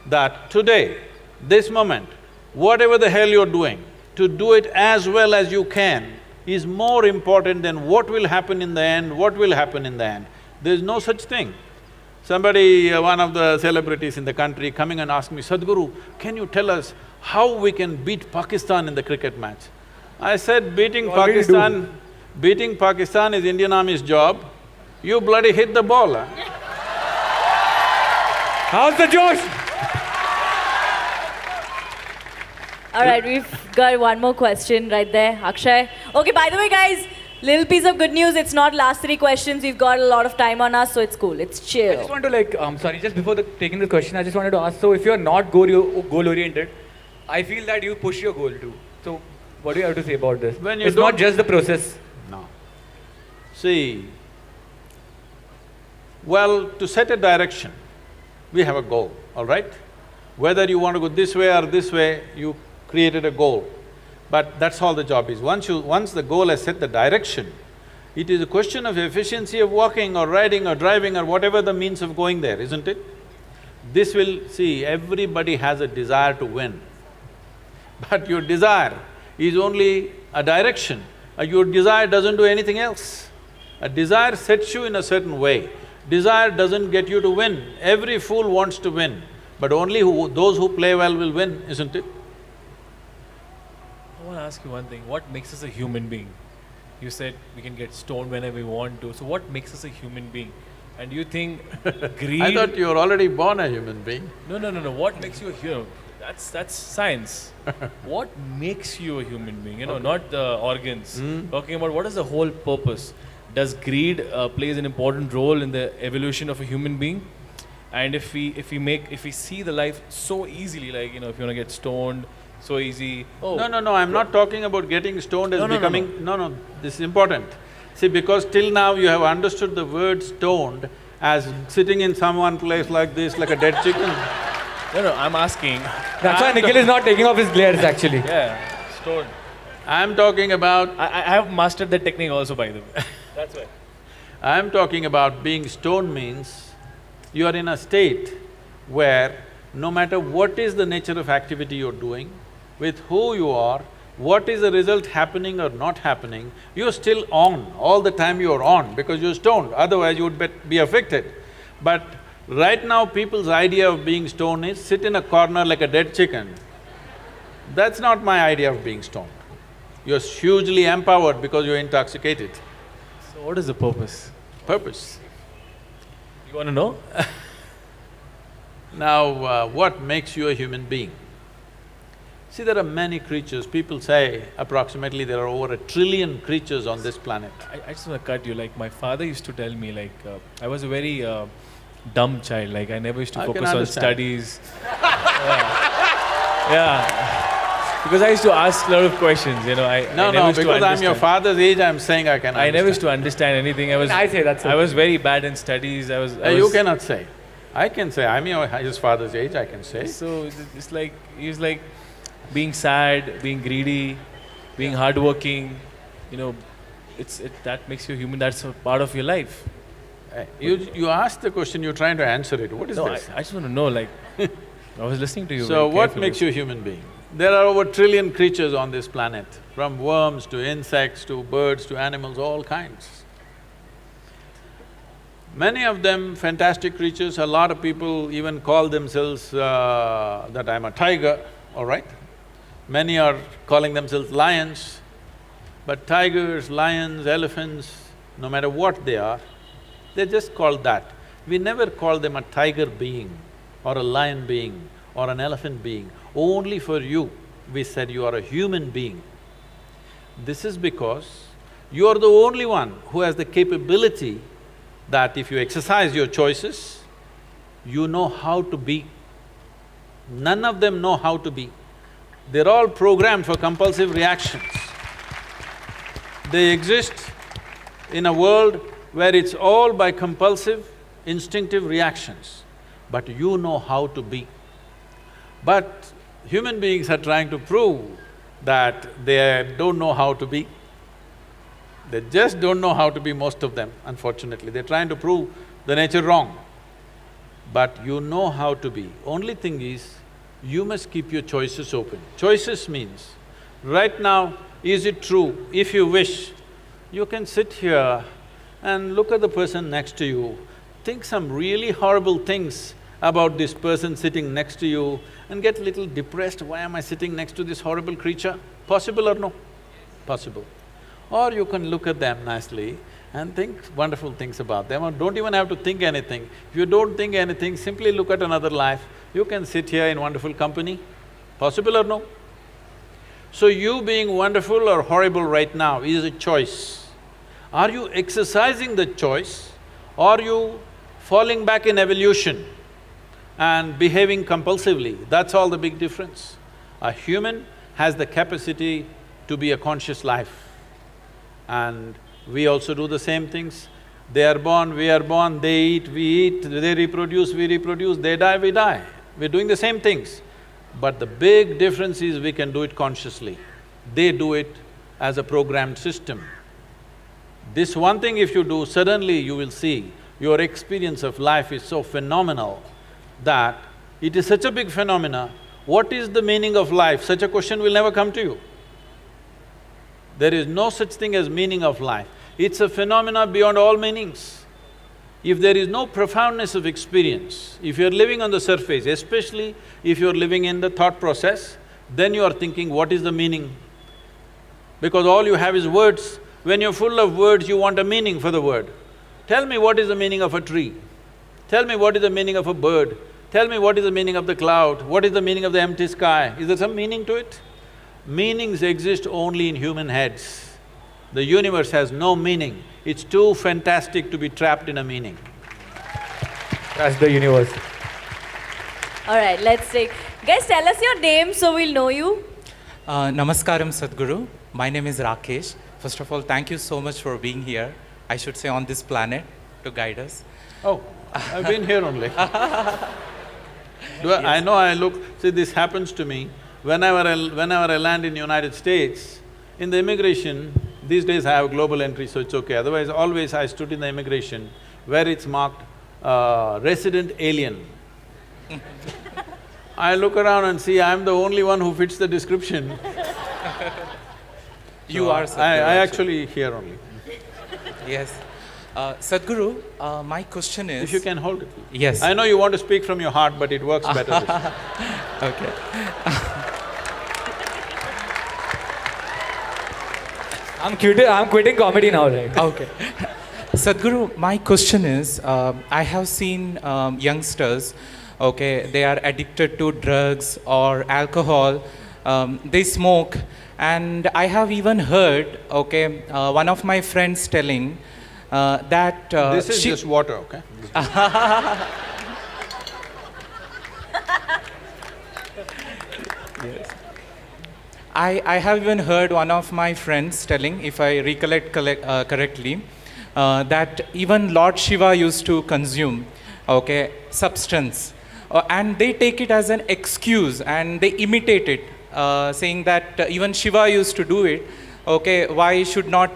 that today, this moment, whatever the hell you're doing, to do it as well as you can is more important than what will happen in the end, what will happen in the end. There's no such thing. Somebody, one of the celebrities in the country coming and asking me, Sadhguru, can you tell us how we can beat Pakistan in the cricket match? I said, beating Pakistan is Indian Army's job, you bloody hit the ball, huh? How's the Josh? All right, we've got one more question right there, Akshay. Okay, by the way, guys, little piece of good news, it's not last 3 questions, we've got a lot of time on us, so it's cool, it's chill. I just want to sorry, just before taking the question, I just wanted to ask, so if you're not goal-oriented, I feel that you push your goal too. So, what do you have to say about this? It's not just the process. No. See, well, to set a direction, we have a goal, all right? Whether you want to go this way or this way, you created a goal. But that's all the job is. Once the goal has set the direction, it is a question of efficiency of walking or riding or driving or whatever the means of going there, isn't it? This will… see, everybody has a desire to win. But your desire is only a direction. Your desire doesn't do anything else. A desire sets you in a certain way. Desire doesn't get you to win. Every fool wants to win, but only those who play well will win, isn't it? I want to ask you one thing. What makes us a human being? You said we can get stoned whenever we want to. So what makes us a human being? And do you think greed… I thought you were already born a human being. No. What makes you a human? That's science. What makes you a human being? You know, not the organs. Talking about what is the whole purpose. Does greed plays an important role in the evolution of a human being? And if we see the life so easily, like, you know, if you want to get stoned, so easy. Oh. No, I'm not talking about getting stoned as becoming… No, this is important. See, because till now you have understood the word stoned as sitting in some place like this, like a dead chicken. No, I'm asking… That's why Nikhil is not taking off his glares actually. Yeah, stoned. I'm talking about… I have mastered the technique also, by the way. That's why. I'm talking about being stoned means you are in a state where no matter what is the nature of activity you're doing, with who you are, what is the result happening or not happening, you're still on. All the time you're on because you're stoned, otherwise you would be affected. But right now people's idea of being stoned is sit in a corner like a dead chicken. That's not my idea of being stoned. You're hugely empowered because you're intoxicated. So what is the purpose? Purpose. You want to know? Now, what makes you a human being? See, there are many creatures. People say approximately there are over 1 trillion creatures on this planet. I just want to cut you. Like, my father used to tell me, like, I was a very dumb child. Like, I never used to focus on studies. Yeah. Because I used to ask a lot of questions, you know. No, because I'm your father's age, I'm saying I can understand. I never used to understand anything. I say that's okay. I was very bad in studies. You cannot say. I can say, I'm his father's age, I can say. So it's like, he's like being sad, being greedy, being hardworking, you know, that makes you human, that's a part of your life. You asked the question, you're trying to answer it. What is this? I just want to know, like, I was listening to you. So what makes you a human being? There are over 1 trillion creatures on this planet, from worms to insects to birds to animals, all kinds. Many of them fantastic creatures. A lot of people even call themselves that I'm a tiger, all right? Many are calling themselves lions, but tigers, lions, elephants, no matter what they are, they're just called that. We never call them a tiger being or a lion being or an elephant being. Only for you, we said you are a human being. This is because you are the only one who has the capability that if you exercise your choices, you know how to be. None of them know how to be. They're all programmed for compulsive reactions. They exist in a world where it's all by compulsive, instinctive reactions, but you know how to be. But human beings are trying to prove that they don't know how to be. They just don't know how to be, most of them, unfortunately. They're trying to prove the nature wrong. But you know how to be. Only thing is, you must keep your choices open. Choices means, right now, is it true? If you wish, you can sit here and look at the person next to you, think some really horrible things about this person sitting next to you and get little depressed, why am I sitting next to this horrible creature? Possible or no? Possible. Or you can look at them nicely and think wonderful things about them, or don't even have to think anything. If you don't think anything, simply look at another life, you can sit here in wonderful company. Possible or no? So you being wonderful or horrible right now is a choice. Are you exercising the choice, or are you falling back in evolution and behaving compulsively? That's all the big difference. A human has the capacity to be a conscious life. And we also do the same things. They are born, we are born, they eat, we eat, they reproduce, we reproduce, they die, we die. We're doing the same things. But the big difference is we can do it consciously. They do it as a programmed system. This one thing if you do, suddenly you will see your experience of life is so phenomenal that it is such a big phenomena. What is the meaning of life? Such a question will never come to you. There is no such thing as meaning of life. It's a phenomena beyond all meanings. If there is no profoundness of experience, if you're living on the surface, especially if you're living in the thought process, then you are thinking, what is the meaning? Because all you have is words. When you're full of words, you want a meaning for the word. Tell me what is the meaning of a tree. Tell me what is the meaning of a bird. Tell me what is the meaning of the cloud. What is the meaning of the empty sky? Is there some meaning to it? Meanings exist only in human heads. The universe has no meaning. It's too fantastic to be trapped in a meaning. That's the universe. All right, let's take… Guys, tell us your name so we'll know you. Namaskaram Sadhguru. My name is Rakesh. First of all, thank you so much for being here. I should say on this planet to guide us. Oh, I've been here only. I know I look… See, this happens to me. Whenever I land in United States, in the immigration, these days I have global entry, so it's okay. Otherwise, always I stood in the immigration where it's marked resident alien. I look around and see I'm the only one who fits the description. You are Sadhguru. I actually here only. Yes. Sadhguru, my question is… If you can hold it. Yes. I know you want to speak from your heart, but it works better this way. Okay. I'm quitting comedy now, right? Okay. Sadhguru, my question is, I have seen youngsters, okay, they are addicted to drugs or alcohol, they smoke, and I have even heard, okay, one of my friends telling that… This is just water, okay? Yes. I have even heard one of my friends telling, if I recollect correctly, that even Lord Shiva used to consume, okay, substance. And they take it as an excuse and they imitate it, saying that even Shiva used to do it, okay, why should not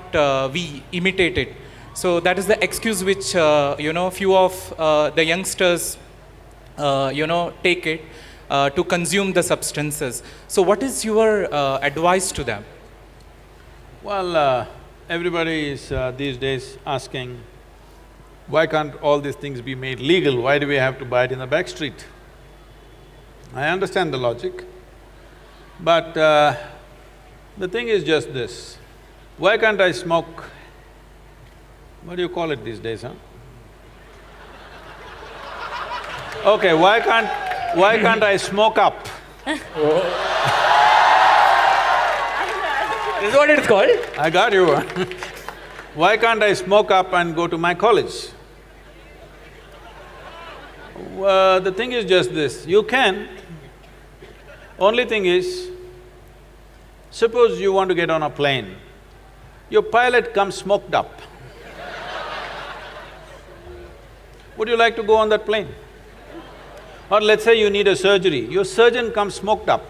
we imitate it? So that is the excuse which, few of the youngsters, take it to consume the substances. So what is your advice to them? Well, everybody is these days asking, why can't all these things be made legal? Why do we have to buy it in the back street? I understand the logic, but the thing is just this. Why can't I smoke… What do you call it these days, huh? Okay, why can't I smoke up? This is what it's called? I got you. Why can't I smoke up and go to my college? The thing is just this, you can. Only thing is, suppose you want to get on a plane, your pilot comes smoked up. Would you like to go on that plane? Or let's say you need a surgery, your surgeon comes smoked up.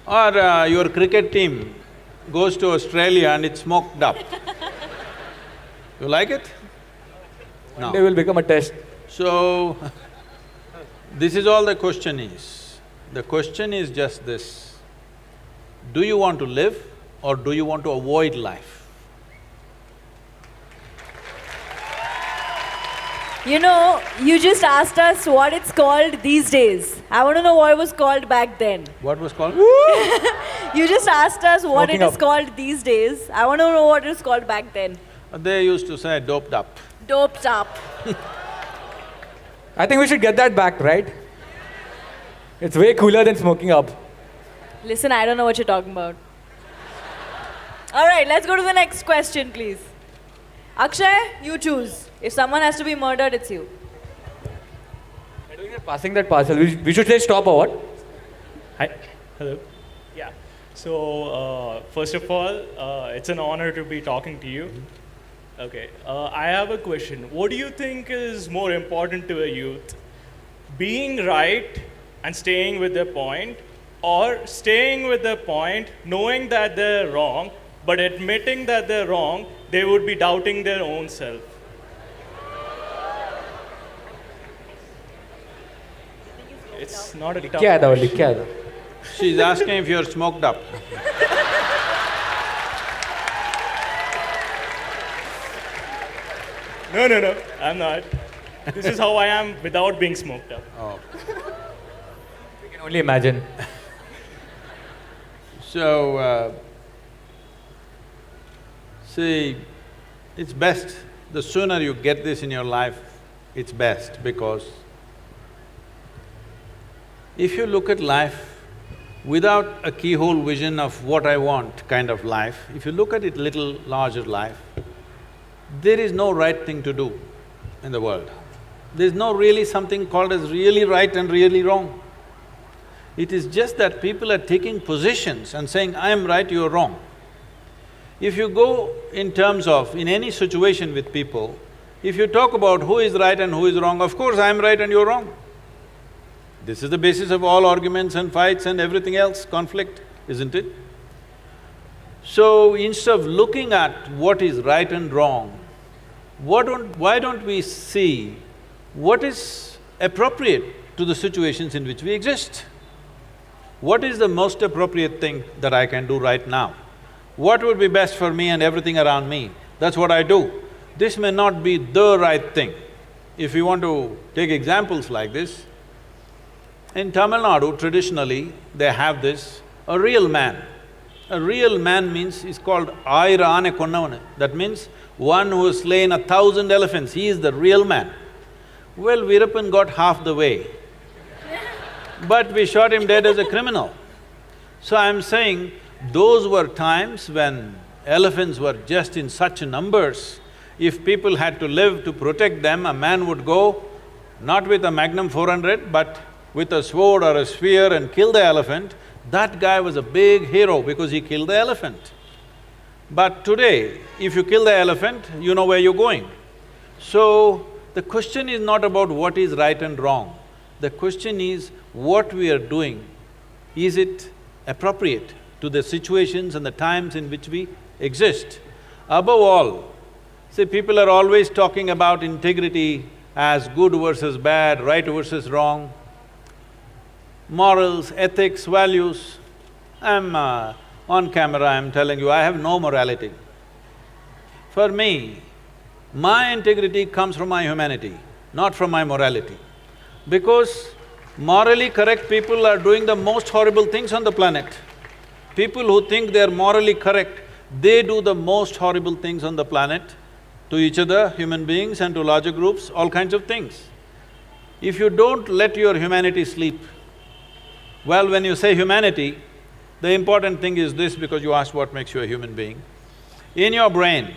Or your cricket team goes to Australia and it's smoked up. You like it? No. They will become a test. So, this is all the question is. The question is just this, do you want to live or do you want to avoid life? You know, you just asked us what it's called these days. I want to know what it was called back then. What was called? You just asked us what Smoking it is up. called these days. I want to know what it was called back then. They used to say doped up. Doped up. I think we should get that back, right? It's way cooler than smoking up. Listen, I don't know what you're talking about. All right, let's go to the next question, please. Akshay, you choose. If someone has to be murdered, it's you. I think we're passing that parcel. We should say stop or what? Hi. Hello. Yeah. So, first of all, it's an honor to be talking to you. Okay. I have a question. What do you think is more important to a youth? Being right and staying with their point, or staying with their point, knowing that they're wrong, but admitting that they're wrong, they would be doubting their own self. It's not a tough क्या था question. क्या था? She's asking if you're smoked up. No, I'm not. This is how I am without being smoked up. Oh. We can only imagine. So, see, it's best, the sooner you get this in your life, it's best, because if you look at life without a keyhole vision of what I want kind of life, if you look at it little larger life, there is no right thing to do in the world. There's no really something called as really right and really wrong. It is just that people are taking positions and saying, I am right, you are wrong. If you go in terms of, in any situation with people, if you talk about who is right and who is wrong, of course I am right and you're wrong. This is the basis of all arguments and fights and everything else, conflict, isn't it? So instead of looking at what is right and wrong, why don't we see what is appropriate to the situations in which we exist? What is the most appropriate thing that I can do right now? What would be best for me and everything around me? That's what I do. This may not be the right thing. If you want to take examples like this, in Tamil Nadu, traditionally, they have this, a real man. A real man means, is called Aayira Aane Konnavanu. That means one who has slain 1,000 elephants, he is the real man. Well, Veerappan got half the way, but we shot him dead as a criminal. So I'm saying, those were times when elephants were just in such numbers. If people had to live to protect them, a man would go not with a Magnum 400, but with a sword or a spear and kill the elephant. That guy was a big hero because he killed the elephant. But today, if you kill the elephant, you know where you're going. So, the question is not about what is right and wrong. The question is, what we are doing, is it appropriate to the situations and the times in which we exist? Above all, see, people are always talking about integrity as good versus bad, right versus wrong, morals, ethics, values. I'm on camera, I'm telling you, I have no morality. For me, my integrity comes from my humanity, not from my morality. Because morally correct people are doing the most horrible things on the planet. People who think they're morally correct, they do the most horrible things on the planet, to each other, human beings, and to larger groups, all kinds of things. If you don't let your humanity sleep, well, when you say humanity, the important thing is this, because you asked what makes you a human being. In your brain,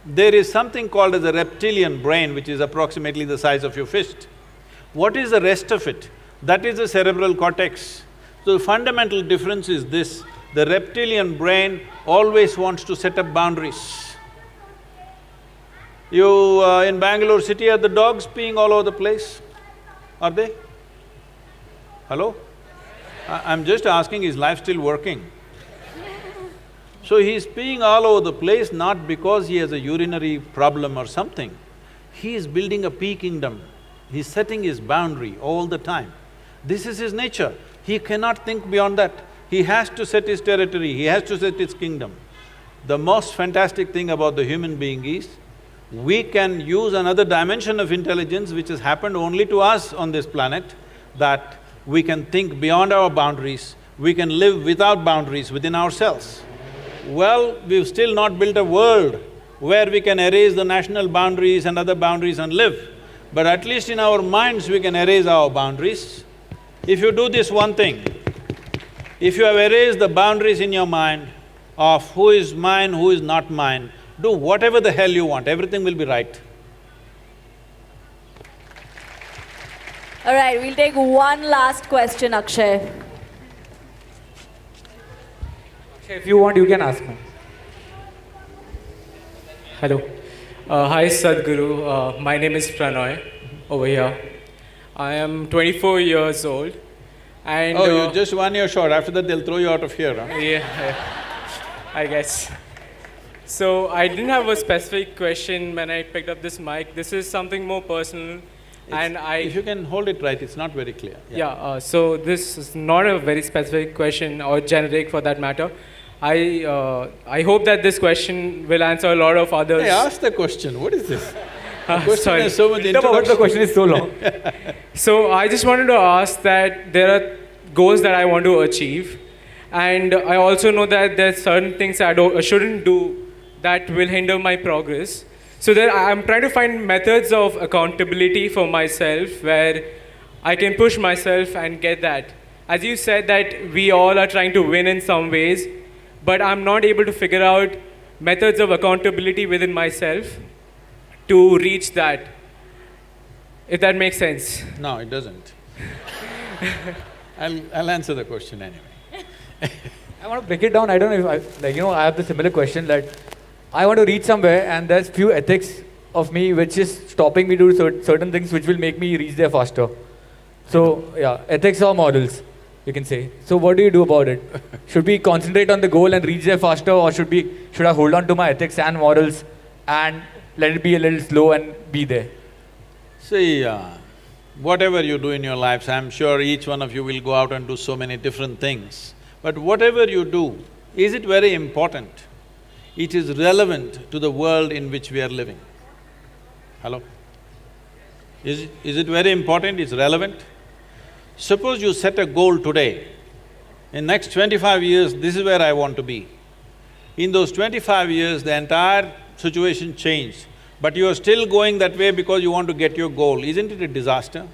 there is something called as a reptilian brain, which is approximately the size of your fist. What is the rest of it? That is the cerebral cortex. So the fundamental difference is this, the reptilian brain always wants to set up boundaries. You… in Bangalore city, are the dogs peeing all over the place? Are they? Hello? I'm just asking, is life still working? So he's peeing all over the place not because he has a urinary problem or something. He is building a pea kingdom. He's setting his boundary all the time. This is his nature. He cannot think beyond that. He has to set his territory, he has to set his kingdom. The most fantastic thing about the human being is, we can use another dimension of intelligence which has happened only to us on this planet, that we can think beyond our boundaries, we can live without boundaries within ourselves. Well, we've still not built a world where we can erase the national boundaries and other boundaries and live. But at least in our minds we can erase our boundaries. If you do this one thing, if you have erased the boundaries in your mind of who is mine, who is not mine, do whatever the hell you want, everything will be right. All right, we'll take one last question, Akshay. If you want, you can ask me. Hello. Hi Sadhguru, my name is Pranoy over here. I am 24 years old and… Oh, you're just 1 year short, after that they'll throw you out of here, huh? Yeah, I guess. So I didn't have a specific question when I picked up this mic. This is something more personal and If you can hold it right, it's not very clear. Yeah, so this is not a very specific question or generic for that matter. I hope that this question will answer a lot of others. Hey, ask the question, what is this? The question Sorry. is so much The question is so long. So I just wanted to ask that there are goals that I want to achieve, and I also know that there's certain things I shouldn't do that will hinder my progress. So there, I'm trying to find methods of accountability for myself where I can push myself and get that. As you said that we all are trying to win in some ways, but I'm not able to figure out methods of accountability within myself to reach that. If that makes sense. No, it doesn't. I'll answer the question anyway. I want to break it down. I don't know if I have the similar question that I want to reach somewhere and there's few ethics of me which is stopping me to do certain things which will make me reach there faster. So yeah, ethics or morals, you can say. So what do you do about it? Should we concentrate on the goal and reach there faster, or should I hold on to my ethics and morals and let it be a little slow and be there? See, whatever you do in your lives, I'm sure each one of you will go out and do so many different things. But whatever you do, is it very important? It is relevant to the world in which we are living. Hello? Is it very important? It's relevant? Suppose you set a goal today, in next 25 years, this is where I want to be. In those 25 years, the entire situation changed, but you are still going that way because you want to get your goal. Isn't it a disaster?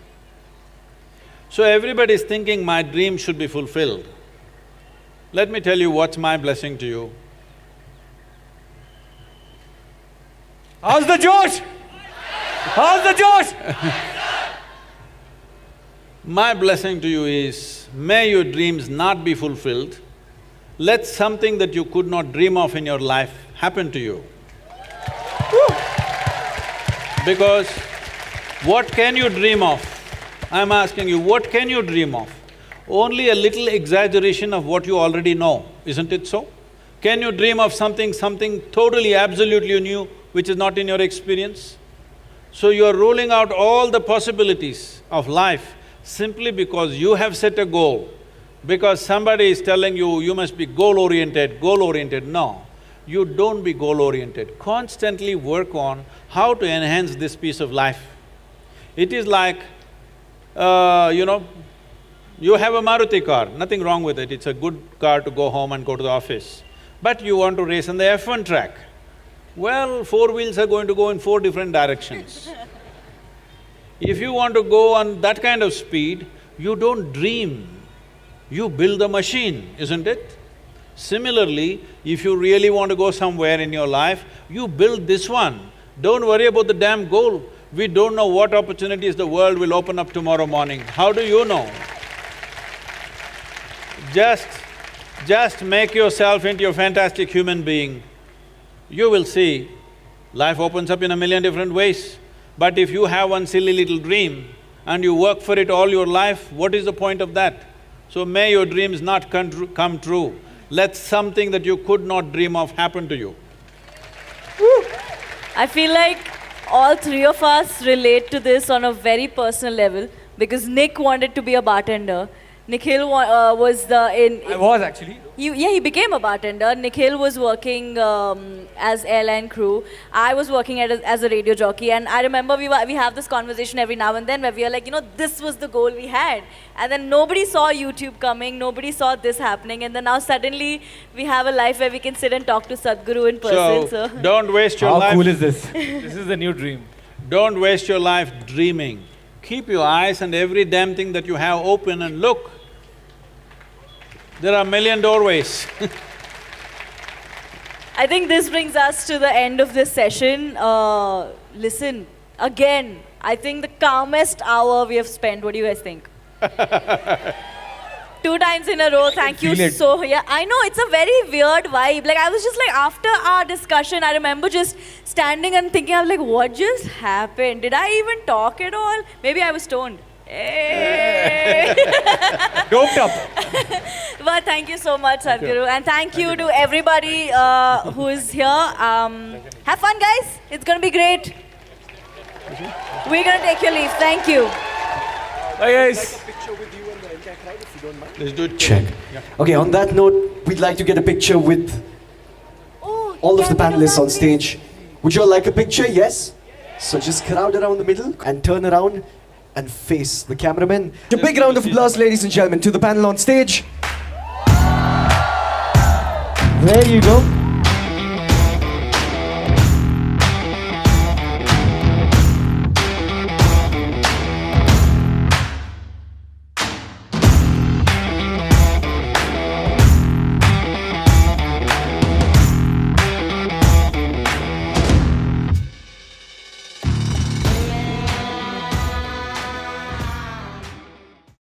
So everybody is thinking, my dream should be fulfilled. Let me tell you what's my blessing to you. How's the Josh? How's the Josh? My blessing to you is, may your dreams not be fulfilled. Let something that you could not dream of in your life happen to you. Because what can you dream of? I'm asking you, what can you dream of? Only a little exaggeration of what you already know, isn't it so? Can you dream of something totally, absolutely new, which is not in your experience? So you are ruling out all the possibilities of life simply because you have set a goal, because somebody is telling you, you must be goal-oriented, goal-oriented. No, you don't be goal-oriented. Constantly work on how to enhance this piece of life. It is like, you have a Maruti car, nothing wrong with it, it's a good car to go home and go to the office. But you want to race on the F1 track. Well, four wheels are going to go in four different directions. If you want to go on that kind of speed, you don't dream, you build the machine, isn't it? Similarly, if you really want to go somewhere in your life, you build this one. Don't worry about the damn goal. We don't know what opportunities the world will open up tomorrow morning. How do you know? Just make yourself into a fantastic human being. You will see, life opens up in a million different ways. But if you have one silly little dream and you work for it all your life, what is the point of that? So may your dreams not come true. Let something that you could not dream of happen to you. I feel like all three of us relate to this on a very personal level because Nick wanted to be a bartender. Nikhil was I was actually. He became a bartender. Nikhil was working as airline crew. I was working as a radio jockey, and I remember we have this conversation every now and then where we are like, this was the goal we had, and then nobody saw YouTube coming, nobody saw this happening, and then now suddenly we have a life where we can sit and talk to Sadhguru in person. So don't waste your life. How cool is this? This is the new dream. Don't waste your life dreaming. Keep your eyes and every damn thing that you have open and look. There are a million doorways. I think this brings us to the end of this session. Listen, again, I think the calmest hour we have spent. What do you guys think? 2 times in a row, thank you so… Yeah, I know, it's a very weird vibe. Like, I was just like, after our discussion, I remember just standing and thinking, I was like, what just happened? Did I even talk at all? Maybe I was stoned. Hey. Doped up. But thank you so much, Sadhguru. And thank you to everybody who is here. Have fun, guys. It's going to be great. We're going to take your leave. Thank you. Bye, guys. Let's do it. Check. Yeah. Okay, on that note, we'd like to get a picture with all of the panelists on stage. Would you all like a picture? Yes? So just crowd around the middle and turn around and face the cameraman. A big round of applause, ladies and gentlemen, to the panel on stage. There you go.